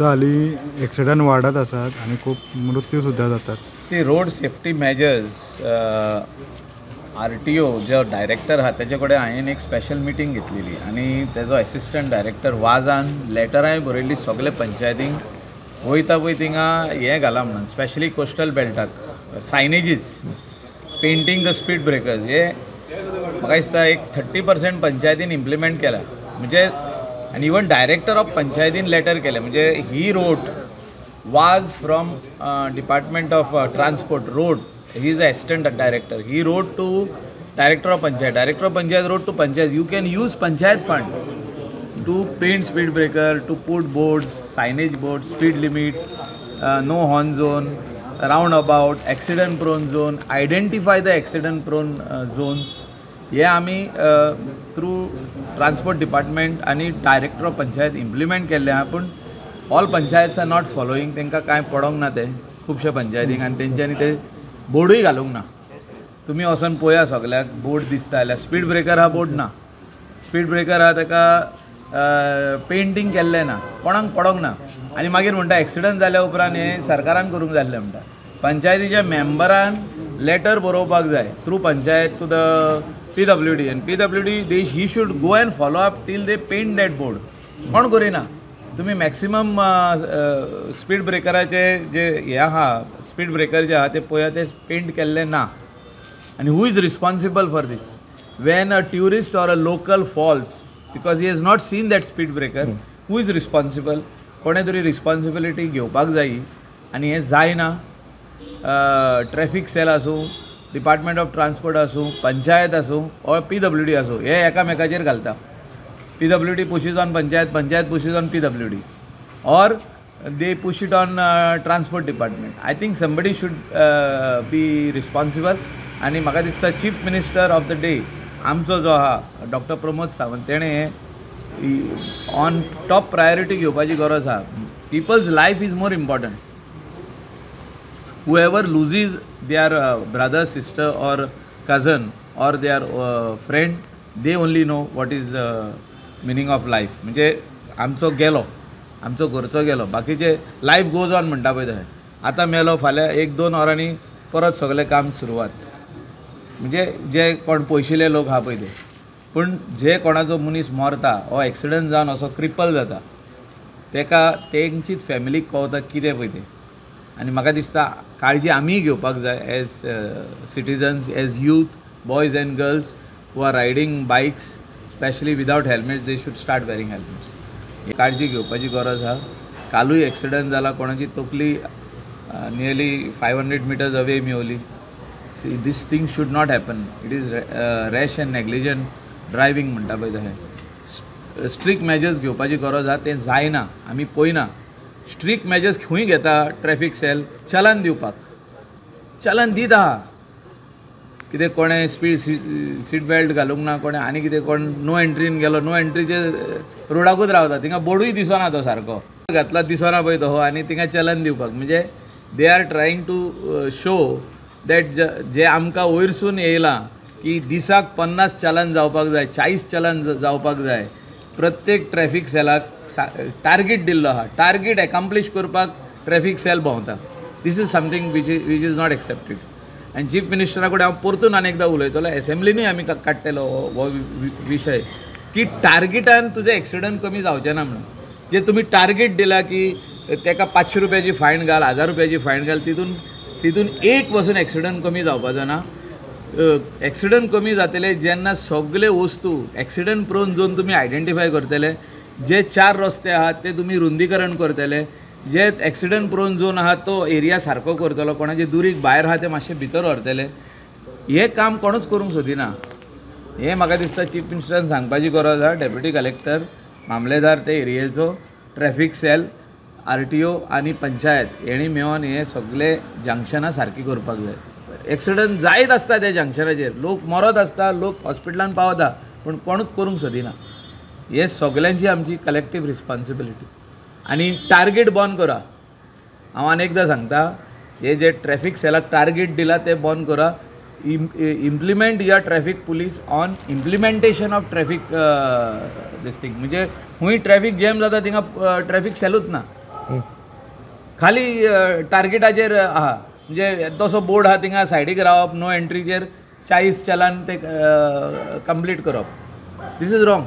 दिसा हाली एक्सिडंट वाडत आसात आणि खूप मृत्यू सुद्धा जातात. सी रोड सेफ्टी मेजर्स RTO जो डायरेक्टर आहा तेजे कडेन हांवें एक स्पेशल मिटींग घेतलेली आणि तेजो असिस्टंट डायरेक्टर वाजान लेटराय बरयल्ली सगळे पंचायतींक वयता पळय थिंगा हें घाला म्हणून स्पेशली कोस्टल बेल्टाक signages painting the speed breakers हे म्हाका दिसता एक 30% पंचायतीन इम्प्लिमेंट केला म्हणजे आणि इवन डायरेक्टर ऑफ पंचायतीन लेटर केले म्हणजे ही road was from department of transport road ही इज असिस्टंट डायरेक्टर ही road to director of panchayat road to panchayat you can use panchayat fund to paint speed breaker to put boards signage board speed limit no horn zone roundabout accident prone zone identify the accident prone zones हे आमी through transport department आणि director of panchayat implement केल्ले आहा पूण all panchayats are not following तांकां कांय पडोंक ना ते खुबशे पंचायतींक आनी तेंच्यांनी ते बोर्डूय घालूंक ना. तुमी वचोन पळया सगल्याक बोर्ड दिसता जाल्यार स्पीड ब्रेकर आहा बोर्ड ना स्पीड ब्रेकर आहा ताका पेंटींग केल्लें ना कोणाक पडोंक ना आनी मागीर म्हणटा एक्सिडंट जाल्या उपरांत हें सरकारान करूंक जाय आसलें म्हणटा. पंचायतीच्या मेंबरान लेटर बरोवपाक जाय through panchayat to the PWD and PWD he should go and follow up till they paint that board. कोण करिना तुम्ही मॅक्सिमम स्पीड ब्रेकराचे जे हे आहा स्पीड ब्रेकर जे आहा ते पळया ते पेंट केल्ले ना आनी who is responsible for this when a tourist or a local falls because he has not seen that speed breaker who is responsible कोणे तरी रिस्पॉन्सिबिलिटी घेवपाक जायी आनी हें जायना. ट्रॅफिक सेल आसूं डिपार्टमेंट ऑफ ट्रांसपोर्ट आसूं पंचायत आसूं ऑर PWD आसूं हे एकामेकाचेर घालता. PWD pushes on panchayat pushes on PWD or they push it on transport department. I think somebody should be responsible आणि म्हाका दिसता chief minister of the day आमचो जो आहा डॉक्टर प्रमोद सावंत तेणें ऑन टॉप प्रायोरिटी घेवपाची गरज आहा. Peoples life is more important. whoever loses their brother, sister or cousin or their friend, they only know what is the meaning of life. म्हणजे आमचो गेलो आमचो घरचो गेलो बाकीचे लायफ गोज ऑन म्हणटा पळय तशें आतां मेलो फाल्यां 1-2 वरांनी परत सगळें काम सुरवात म्हणजे जे कोण पयशिल्ले लोक आहा पळय ते पूण जे कोणाचो मनीस मरता हो एक्सिडंट जावन असो क्रिपल जाता तेका तेंचीच फॅमिलीक कळटा कितें पळय तें आनी म्हाका दिसता काळजी आमी घेवपाक जाय as citizens as youth boys and girls who are riding bikes specially without helmets they should start wearing helmets ही काळजी घेवपाची गरज आहा. कालूय एक्सिडंट जाला कोणाची तकली नियरली 500 meters अवे मेवली. This thing should not happen. It is rash and negligent driving म्हणटा पळय तशें स्ट्रिक्ट मेजर्स घेवपाची गरज आहा तें जायना आमी पळयना. स्ट्रिक्ट मेजर्स खंय घेता ट्रॅफिक सेल चलन दिवपाक चलन दीत आहा कितें कोणें स्पीड सीट बेल्ट घालूंक ना कोणें आनी कितें कोण नो एंट्रीन गेलो नो एंट्रीचे रोडाकूच रावता थिंगा बोर्डूय दिसना तो सारको घातला दिसना पळय तो आनी थिंगा चलन दिवपाक म्हणजे they are trying to show that जे आमकां वयरसून येयलां की दिसाक 50 चलन जावपाक जाय 40 चलन जावपाक जाय. प्रत्येक ट्रॅफिक सेलाक टार्गेट दिल्लो आहा टार्गेट एकम्प्लीश करपाक ट्रॅफिक सेल भोंवता. This is something which is not accepted. आनी चीफ मिनिस्टरा कडेन हांव परतून आनी एकदां उलयतलो एसेंब्लीनूय आमी काडटलो हो विशय की टार्गेटान तुजें एक्सिडंट कमी जावचें ना म्हणून. जे तुमी टार्गेट दिला की तेका 500 रुपयाची फायन घाल 1000 रुपयाची फायन घाल तितून एक पासून एक्सिडंट कमी जावपाचो ना. एक्सिडंट कमी जातले जेन्ना सगळे वस्तू एक्सिडंट प्रोन झोन तुमी आयडेंटिफाय करतले जे 4 रस्ते आहात ते तुमी रुंदीकरण करतले जे एक्सिडंट प्रोन झोन आहात तो एरिया सारको करतलो कोणाचे दुरीक भायर आहा ते मातशे भितर व्हरतले. हे काम कोणूच करूंक सोदिना. हे म्हाका दिसता चीफ मिनिस्टरान सांगपाची गरज आहा. डेप्युटी कलेक्टर मामलेदार ते एरियेचो ट्रॅफिक सेल RTO आनी पंचायत हेणी मेळोन हे सगळे जंक्शनां सारकी करपाक जाय. एक्सिडंट जायत आसता त्या जंक्शनाचेर लोक मरत आसता लोक हॉस्पिटलान पावता पूण कोणूच करूंक सोदिना. हे सगळ्यांची आमची कलेक्टीव रिस्पॉन्सिबिलिटी आनी टार्गेट बंद करा. हांव आनी एकदां सांगता हे जे ट्रॅफिक सेलाक टार्गेट दिला ते बंद करा. implement your traffic police on implementation of traffic this thing. म्हणजे हुई ट्रॅफिक जॅम जाता थिंगा ट्रॅफिक सेलूच ना. खाली टार्गेटाचेर आहा म्हणजे तसो बोर्ड आहा थिंगा सायडीक रावप नो एंट्रीचेर 40 चलान ते कंप्लीट करप. This is wrong.